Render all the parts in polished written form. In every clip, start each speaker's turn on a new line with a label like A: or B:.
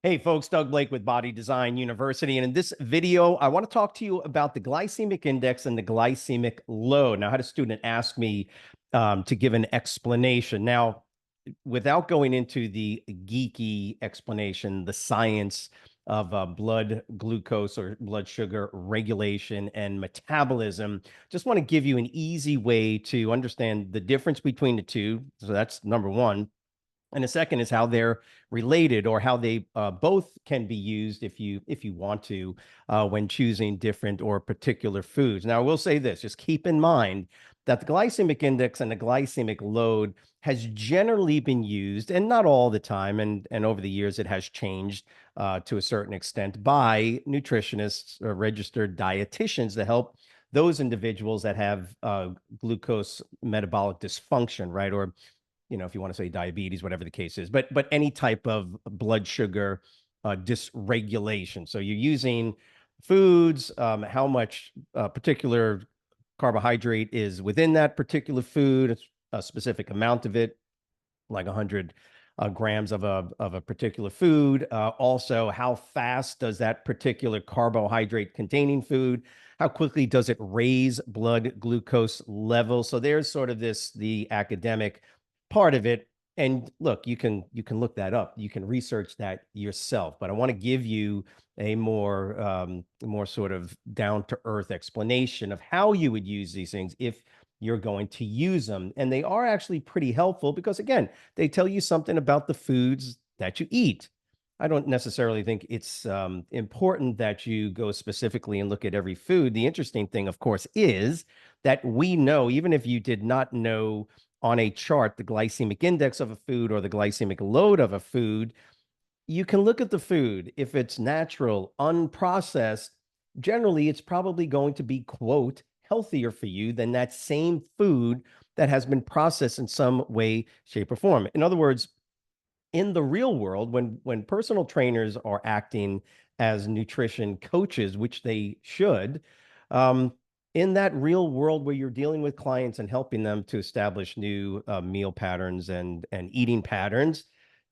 A: Hey folks, Doug Blake with Body Design University. And in this video, I want to talk to you about the glycemic index and the glycemic load. Now, I had a student ask me to give an explanation. Now, without going into the geeky explanation, the science of blood glucose or blood sugar regulation and metabolism, just want to give you an easy way to understand the difference between the two. So that's number one. And the second is how they're related, or how they both can be used if you want to when choosing different or particular foods. Now, I will say this: just keep in mind that the glycemic index and the glycemic load has generally been used, and not all the time, and over the years it has changed to a certain extent by nutritionists or registered dietitians to help those individuals that have glucose metabolic dysfunction, right? Or if you want to say diabetes, whatever the case is, but any type of blood sugar dysregulation. So you're using foods, how much particular carbohydrate is within that particular food, a specific amount of it, like 100 grams of a particular food. Also, how fast does that particular carbohydrate containing food, how quickly does it raise blood glucose levels? So there's sort of the academic part of it. And look, you can look that up. You can research that yourself. But I want to give you a more sort of down to earth explanation of how you would use these things if you're going to use them. And they are actually pretty helpful because, again, they tell you something about the foods that you eat. I don't necessarily think it's important that you go specifically and look at every food. The interesting thing, of course, is that we know, even if you did not know on a chart the glycemic index of a food or the glycemic load of a food, you can look at the food. If it's natural, unprocessed, generally it's probably going to be, quote, healthier for you than that same food that has been processed in some way, shape, or form. In other words, in the real world, when personal trainers are acting as nutrition coaches, which they should, um, in that real world where you're dealing with clients and helping them to establish new meal patterns and eating patterns,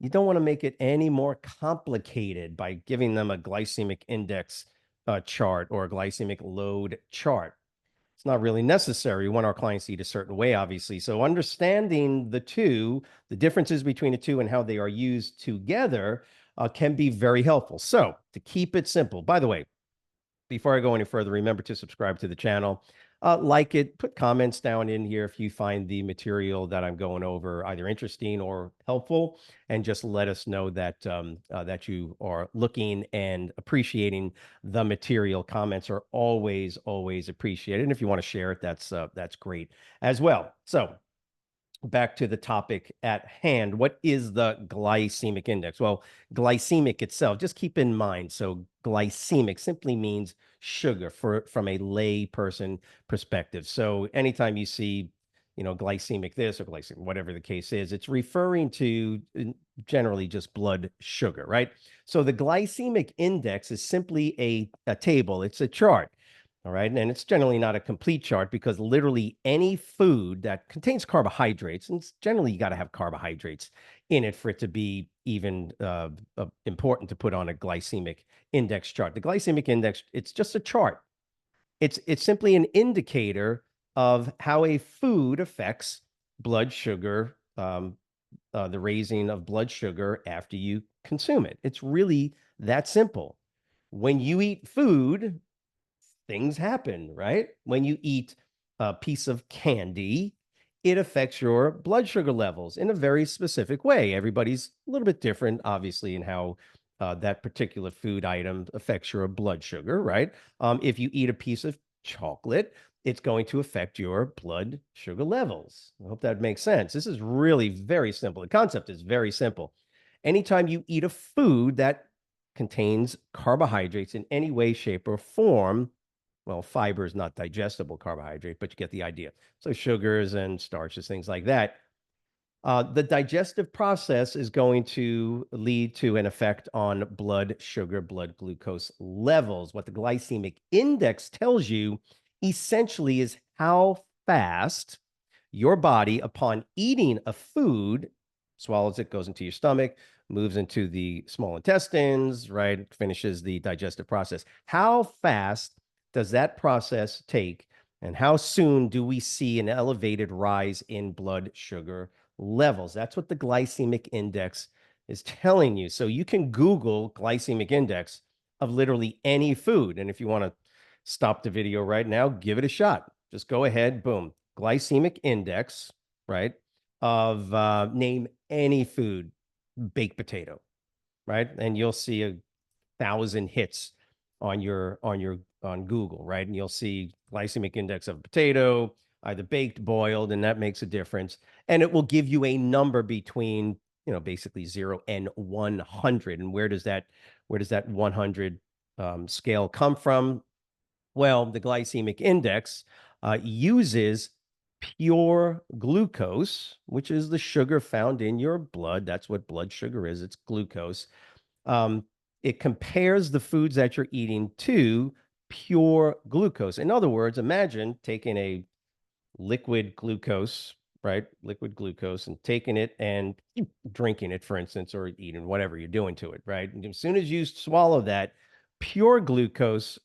A: you don't want to make it any more complicated by giving them a glycemic index chart or a glycemic load chart. It's not really necessary. We want our clients to eat a certain way, obviously. So understanding the differences between the two and how they are used together can be very helpful. So to keep it simple, by the way, before I go any further, remember to subscribe to the channel, like it, put comments down in here if you find the material that I'm going over either interesting or helpful, and just let us know that that you are looking and appreciating the material. Comments are always appreciated, and if you want to share it, that's great as well. So back to the topic at hand. What is the glycemic index? Well, glycemic itself, just keep in mind. So glycemic simply means sugar from a lay person perspective. So anytime you see, glycemic this or glycemic, whatever the case is, it's referring to generally just blood sugar, right? So the glycemic index is simply a table. It's a chart. All right. And it's generally not a complete chart because literally any food that contains carbohydrates, and generally you got to have carbohydrates in it for it to be even important to put on a glycemic index chart. The glycemic index, it's just a chart. It's simply an indicator of how a food affects blood sugar, the raising of blood sugar after you consume it. It's really that simple. When you eat food, things happen, right? When you eat a piece of candy, it affects your blood sugar levels in a very specific way. Everybody's a little bit different, obviously, in how that particular food item affects your blood sugar, right? If you eat a piece of chocolate, it's going to affect your blood sugar levels. I hope that makes sense. This is really very simple. The concept is very simple. Anytime you eat a food that contains carbohydrates in any way, shape, or form, well, fiber is not digestible carbohydrate, but you get the idea. So sugars and starches, things like that. The digestive process is going to lead to an effect on blood sugar, blood glucose levels. What the glycemic index tells you essentially is how fast your body, upon eating a food, swallows it, goes into your stomach, moves into the small intestines, right? Finishes the digestive process. How fast does that process take? And how soon do we see an elevated rise in blood sugar levels? That's what the glycemic index is telling you. So you can Google glycemic index of literally any food. And if you want to stop the video right now, give it a shot. Just go ahead, boom, glycemic index, right? Of name any food, baked potato, right? And you'll see 1,000 hits on Google, right? And you'll see glycemic index of potato, either baked, boiled, and that makes a difference. And it will give you a number between, basically 0 and 100. And where does that 100 scale come from? Well, the glycemic index uses pure glucose, which is the sugar found in your blood. That's what blood sugar is. It's glucose. Um, it compares the foods that you're eating to pure glucose. In other words, imagine taking a liquid glucose, right? Liquid glucose, and taking it and drinking it, for instance, or eating whatever you're doing to it, right? And as soon as you swallow that, pure glucose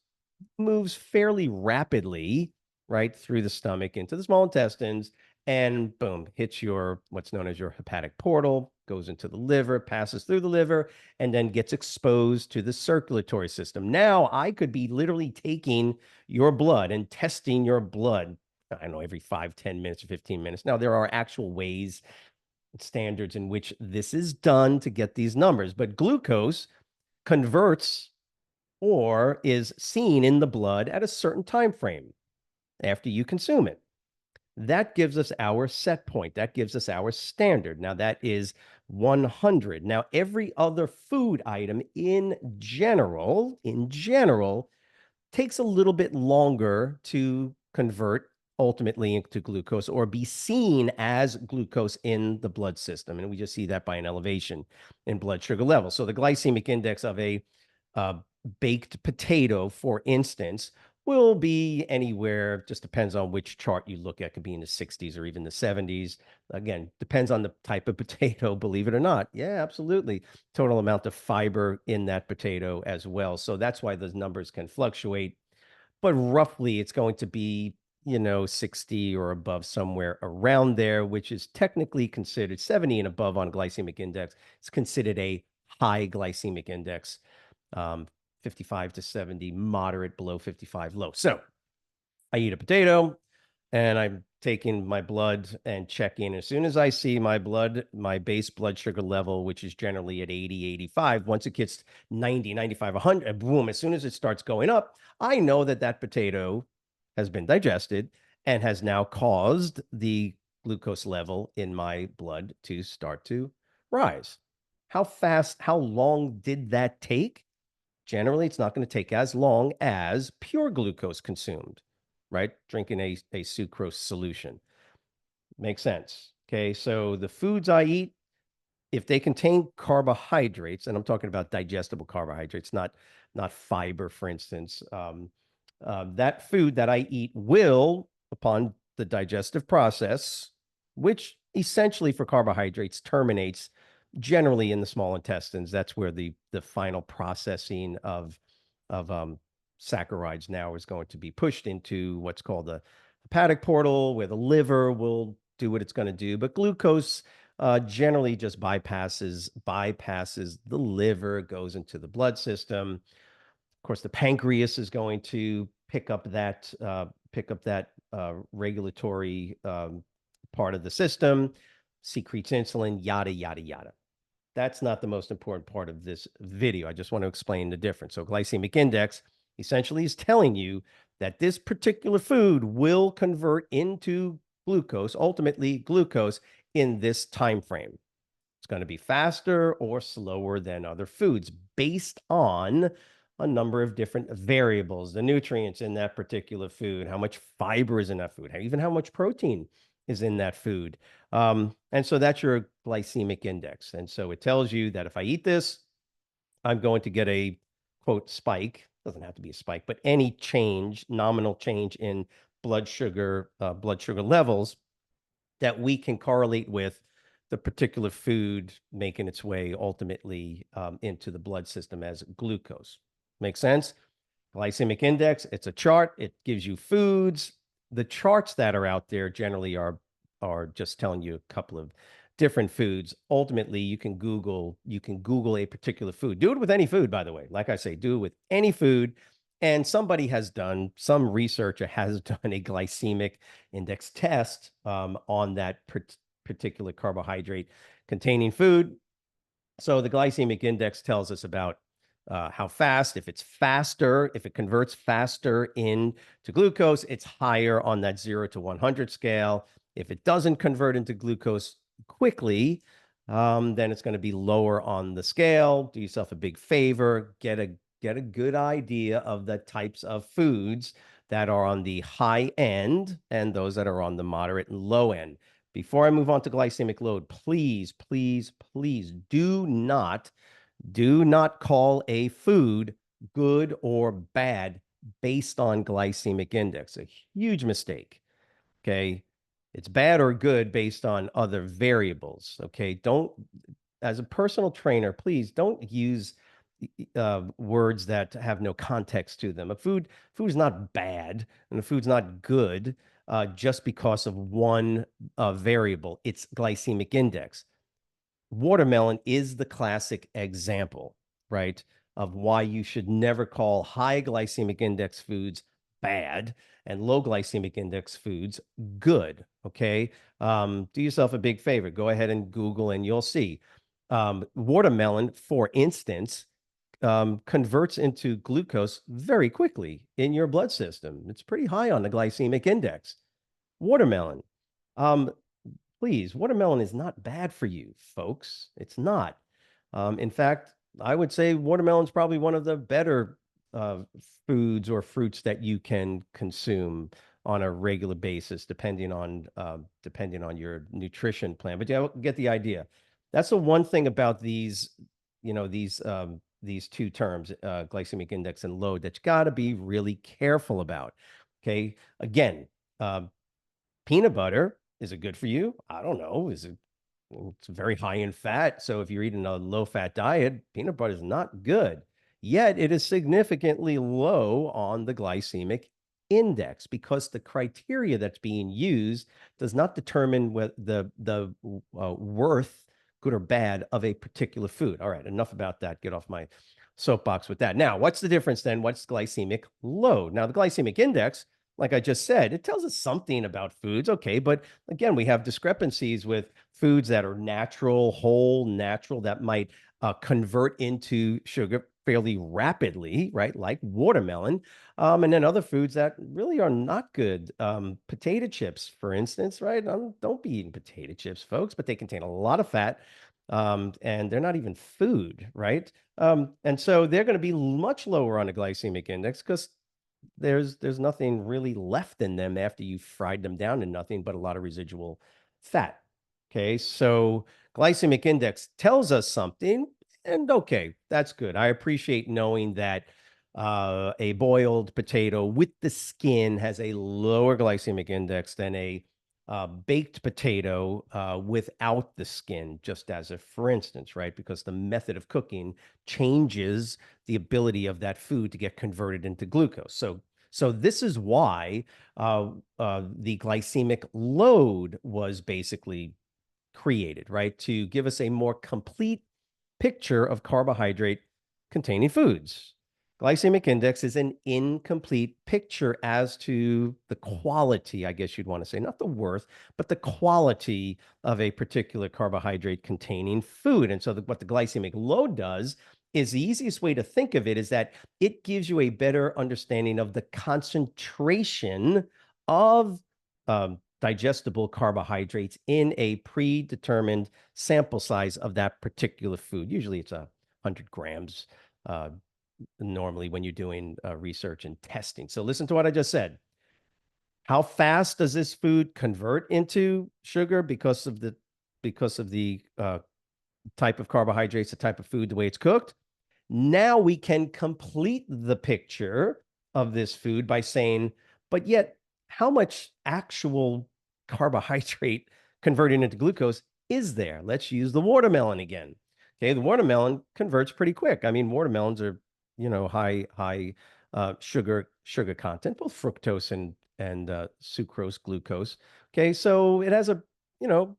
A: moves fairly rapidly right through the stomach into the small intestines, and boom, hits your what's known as your hepatic portal, goes into the liver, passes through the liver, and then gets exposed to the circulatory system. Now I could be literally taking your blood and testing your blood, I don't know, every 5, 10 minutes or 15 minutes. Now there are actual ways, standards in which this is done to get these numbers, but glucose converts or is seen in the blood at a certain time frame after you consume it. That gives us our set point. That gives us our standard. Now that is 100. Now every other food item in general takes a little bit longer to convert ultimately into glucose or be seen as glucose in the blood system. And we just see that by an elevation in blood sugar levels. So the glycemic index of a uh, baked potato, for instance, will be anywhere, just depends on which chart you look at, could be in the 60s or even the 70s. Again, depends on the type of potato, believe it or not. Yeah, absolutely. Total amount of fiber in that potato as well. So that's why those numbers can fluctuate. But roughly, it's going to be, 60 or above, somewhere around there, which is technically considered 70 and above on glycemic index. It's considered a high glycemic index. 55 to 70, moderate, below 55, low. So I eat a potato and I'm taking my blood and checking. As soon as I see my base blood sugar level, which is generally at 80, 85, once it gets 90, 95, 100, boom, as soon as it starts going up, I know that that potato has been digested and has now caused the glucose level in my blood to start to rise. How long did that take? Generally, it's not going to take as long as pure glucose consumed, right? Drinking a sucrose solution. Makes sense. Okay. So the foods I eat, if they contain carbohydrates, and I'm talking about digestible carbohydrates, not fiber, for instance, that food that I eat will, upon the digestive process, which essentially for carbohydrates terminates generally in the small intestines. That's where the final processing of saccharides now is going to be pushed into what's called the hepatic portal, where the liver will do what it's going to do. But glucose generally just bypasses the liver, goes into the blood system. Of course, the pancreas is going to pick up that regulatory part of the system, secretes insulin, yada yada yada. That's not the most important part of this video. I just want to explain the difference. So glycemic index essentially is telling you that this particular food will convert into glucose, ultimately glucose, in this time frame. It's going to be faster or slower than other foods based on a number of different variables, the nutrients in that particular food, how much fiber is in that food, even how much protein is in that food. And so that's your glycemic index. And so it tells you that if I eat this, I'm going to get a quote spike. Doesn't have to be a spike, but any change, nominal change in blood sugar levels that we can correlate with the particular food making its way ultimately into the blood system as glucose. Make sense? Glycemic index, it's a chart. It gives you foods. The charts that are out there generally are just telling you a couple of different foods. Ultimately, you can Google a particular food. Do it with any food, by the way. Like I say, do it with any food. And some researcher has done a glycemic index test on that particular carbohydrate containing food. So the glycemic index tells us about how fast, if it converts faster into glucose, it's higher on that 0 to 100 scale. If it doesn't convert into glucose quickly, then it's going to be lower on the scale. Do yourself a big favor, get a good idea of the types of foods that are on the high end and those that are on the moderate and low end. Before I move on to glycemic load, please, please, please do not call a food good or bad based on glycemic index. A huge mistake. Okay. It's bad or good based on other variables. Okay. As a personal trainer, please don't use words that have no context to them. Food is not bad and the food's not good just because of one variable. It's glycemic index. Watermelon is the classic example, right, of why you should never call high glycemic index foods bad and low glycemic index foods good. Okay. Do yourself a big favor. Go ahead and Google and you'll see. Watermelon, for instance, converts into glucose very quickly in your blood system. It's pretty high on the glycemic index. Watermelon. Um, Please, watermelon is not bad for you, folks. It's not. In fact, I would say watermelon is probably one of the better uh, foods or fruits that you can consume on a regular basis, depending on your nutrition plan. But yeah, get the idea. That's the one thing about these two terms, glycemic index and load, that you got to be really careful about. Okay, again, um, peanut butter, is it good for you? I don't know. It's very high in fat. So if you're eating a low fat diet, peanut butter is not good. Yet it is significantly low on the glycemic index because the criteria that's being used does not determine what the worth, good or bad, of a particular food. All right, enough about that. Get off my soapbox with that. Now, what's the difference then? What's glycemic load? Now, the glycemic index, like I just said, it tells us something about foods. Okay. But again, we have discrepancies with foods that are natural, whole, natural, that might convert into sugar fairly rapidly, right? Like watermelon. And then other foods that really are not good. Potato chips, for instance, right? Don't be eating potato chips, folks, but they contain a lot of fat. And they're not even food, right? And so they're going to be much lower on the glycemic index because there's nothing really left in them after you fried them down to nothing but a lot of residual fat. Okay, so glycemic index tells us something, and okay, that's good. I appreciate knowing that a boiled potato with the skin has a lower glycemic index than a baked potato without the skin, just as a for instance, right? Because the method of cooking changes the ability of that food to get converted into glucose. So this is why the glycemic load was basically created, right? To give us a more complete picture of carbohydrate containing foods. Glycemic index is an incomplete picture as to the quality, I guess you'd want to say, not the worth, but the quality of a particular carbohydrate containing food. And so what the glycemic load does is the easiest way to think of it is that it gives you a better understanding of the concentration of digestible carbohydrates in a predetermined sample size of that particular food. Usually it's 100 grams normally when you're doing research and testing. So listen to what I just said. How fast does this food convert into sugar because of the type of carbohydrates, the type of food, the way it's cooked? Now we can complete the picture of this food by saying, but yet, how much actual carbohydrate converting into glucose is there? Let's use the watermelon again. Okay, the watermelon converts pretty quick. I mean, watermelons are, high sugar content, both fructose and sucrose, glucose. Okay, so it has you know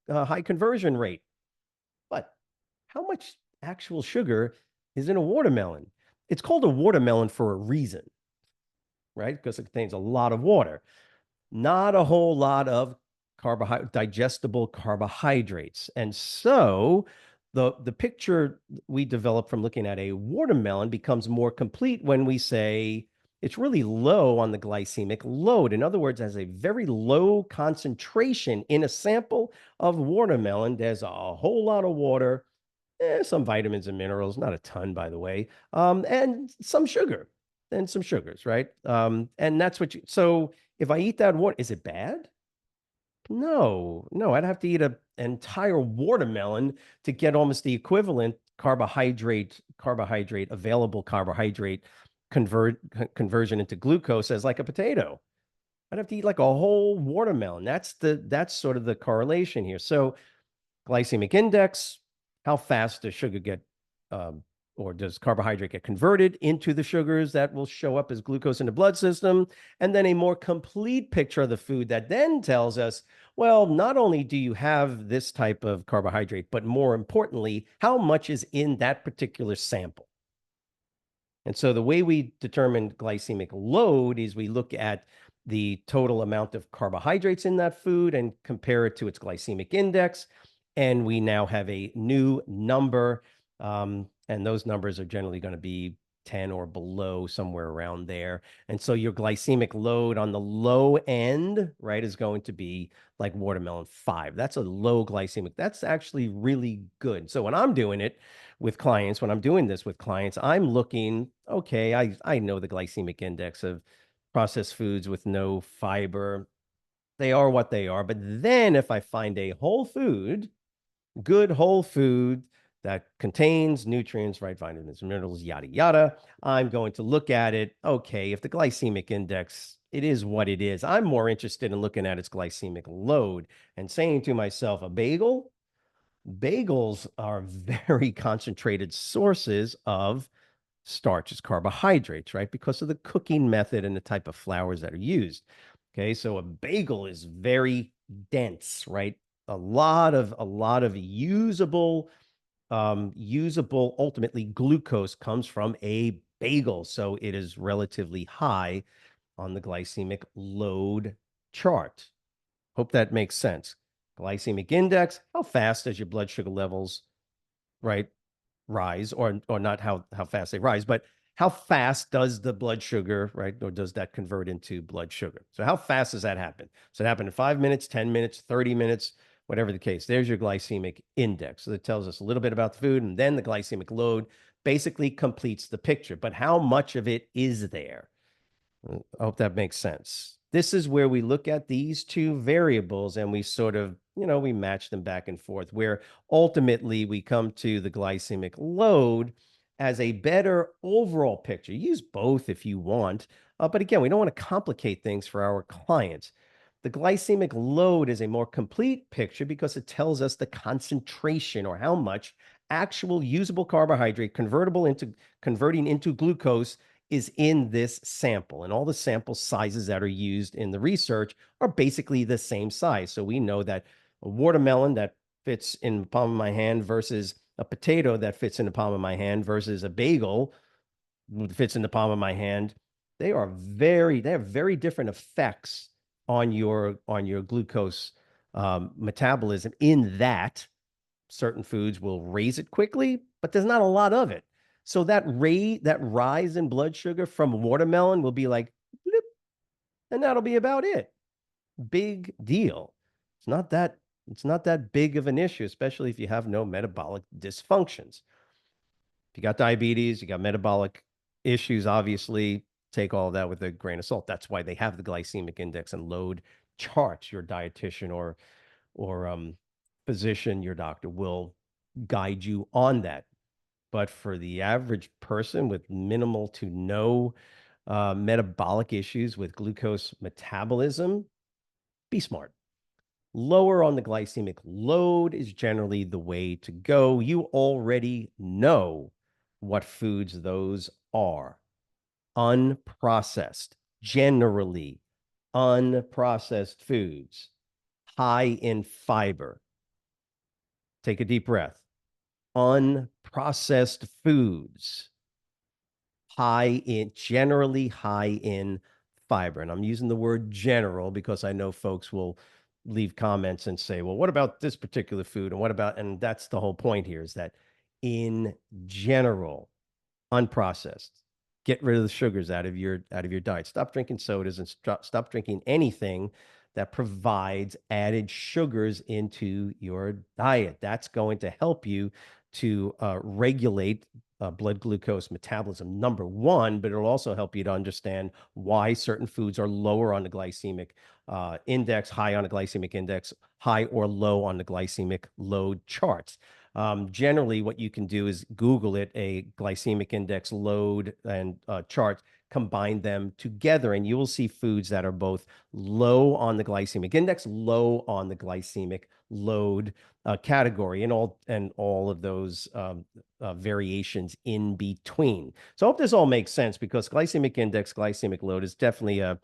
A: a high conversion rate. But how much actual sugar is in a watermelon? It's called a watermelon for a reason, right? Because it contains a lot of water, not a whole lot of digestible carbohydrates. And so the picture we develop from looking at a watermelon becomes more complete when we say it's really low on the glycemic load. In other words, has a very low concentration in a sample of watermelon. There's a whole lot of water, some vitamins and minerals, not a ton, by the way, and some sugar and some sugars, right? And that's what so if I eat that water, is it bad? No, no, I'd have to eat an entire watermelon to get almost the equivalent available carbohydrate conversion into glucose as like a potato. I'd have to eat like a whole watermelon. That's sort of the correlation here. So glycemic index, how fast does sugar get, um, or does carbohydrate get converted into the sugars that will show up as glucose in the blood system? And then a more complete picture of the food that then tells us, well, not only do you have this type of carbohydrate, but more importantly, how much is in that particular sample? And so the way we determine glycemic load is we look at the total amount of carbohydrates in that food and compare it to its glycemic index. And we now have a new number. And those numbers are generally going to be 10 or below, somewhere around there. And so your glycemic load on the low end, right, is going to be like watermelon 5. That's a low glycemic. That's actually really good. So when I'm doing it with clients, when I'm doing this with clients, I'm looking, okay, I know the glycemic index of processed foods with no fiber. They are what they are. But then if I find a whole food, good whole food that contains nutrients, right, vitamins, minerals, yada, yada, I'm going to look at it. Okay, if the glycemic index, it is what it is. I'm more interested in looking at its glycemic load and saying to myself, a bagels are very concentrated sources of starches, carbohydrates, right? Because of the cooking method and the type of flours that are used. Okay, so a bagel is very dense, right? A lot of usable ultimately glucose comes from a bagel, so it is relatively high on the glycemic load chart. Hope that makes sense. Glycemic index, how fast does your blood sugar levels, right, rise, or not how fast they rise, but how fast does the blood sugar, right, or does that convert into blood sugar? So how fast does that happen? So it happen in 5 minutes, 10 minutes, 30 minutes, whatever the case. There's your glycemic index. So that tells us a little bit about the food, and then the glycemic load basically completes the picture. But how much of it is there? I hope that makes sense. This is where we look at these two variables and we sort of, we match them back and forth, where ultimately we come to the glycemic load as a better overall picture. Use both if you want. But again, we don't want to complicate things for our clients. The glycemic load is a more complete picture because it tells us the concentration, or how much actual usable carbohydrate converting into glucose is in this sample. And all the sample sizes that are used in the research are basically the same size. So we know that a watermelon that fits in the palm of my hand versus a potato that fits in the palm of my hand versus a bagel that fits in the palm of my hand, they have very different effects on your glucose metabolism, in that certain foods will raise it quickly, but there's not a lot of it. So that rise in blood sugar from watermelon will be like, bloop, and that'll be about it. Big deal. It's not that it's not that big of an issue, especially if you have no metabolic dysfunctions. If you got diabetes, you got metabolic issues, obviously take all of that with a grain of salt. That's why they have the glycemic index and load charts. Your dietitian or physician, your doctor will guide you on that. But for the average person with minimal to no metabolic issues with glucose metabolism, be smart. Lower on the glycemic load is generally the way to go. You already know what foods those are. Unprocessed, generally unprocessed foods, high in fiber. Take a deep breath. Unprocessed foods, generally high in fiber. And I'm using the word general because I know folks will leave comments and say, well, what about this particular food? And what about, and that's the whole point here is that in general, unprocessed. Get rid of the sugars out of your diet. Stop drinking sodas and stop drinking anything that provides added sugars into your diet. That's going to help you to regulate blood glucose metabolism, number one, but it'll also help you to understand why certain foods are lower on the glycemic index, high on the glycemic index, high or low on the glycemic load charts. Generally, what you can do is Google it, a glycemic index load and chart, combine them together, and you will see foods that are both low on the glycemic index, low on the glycemic load category, and all of those variations in between. So I hope this all makes sense because glycemic index, glycemic load is definitely a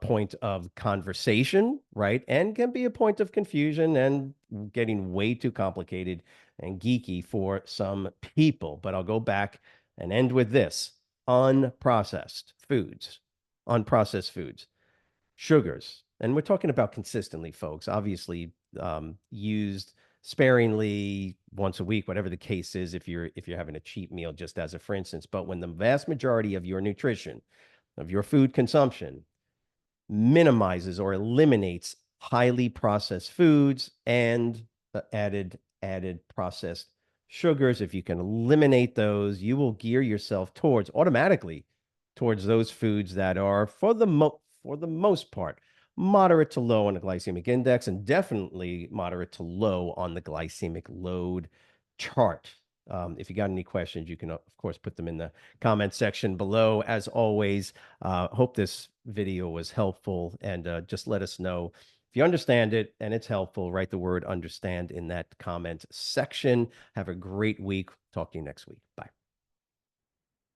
A: point of conversation, right? And can be a point of confusion and getting way too complicated and geeky for some people. But I'll go back and end with this: unprocessed foods, unprocessed foods, sugars. And we're talking about consistently, folks, obviously used sparingly once a week, whatever the case is, if you're having a cheat meal, just as a for instance. But when the vast majority of your nutrition, of your food consumption, minimizes or eliminates highly processed foods and added processed sugars. If you can eliminate those, you will gear yourself automatically towards those foods that are for the most part moderate to low on the glycemic index and definitely moderate to low on the glycemic load chart. If you got any questions, you can, of course, put them in the comment section below. As always, hope this video was helpful, and just let us know if you understand it and it's helpful. Write the word understand in that comment section. Have a great week. Talk to you next week. Bye.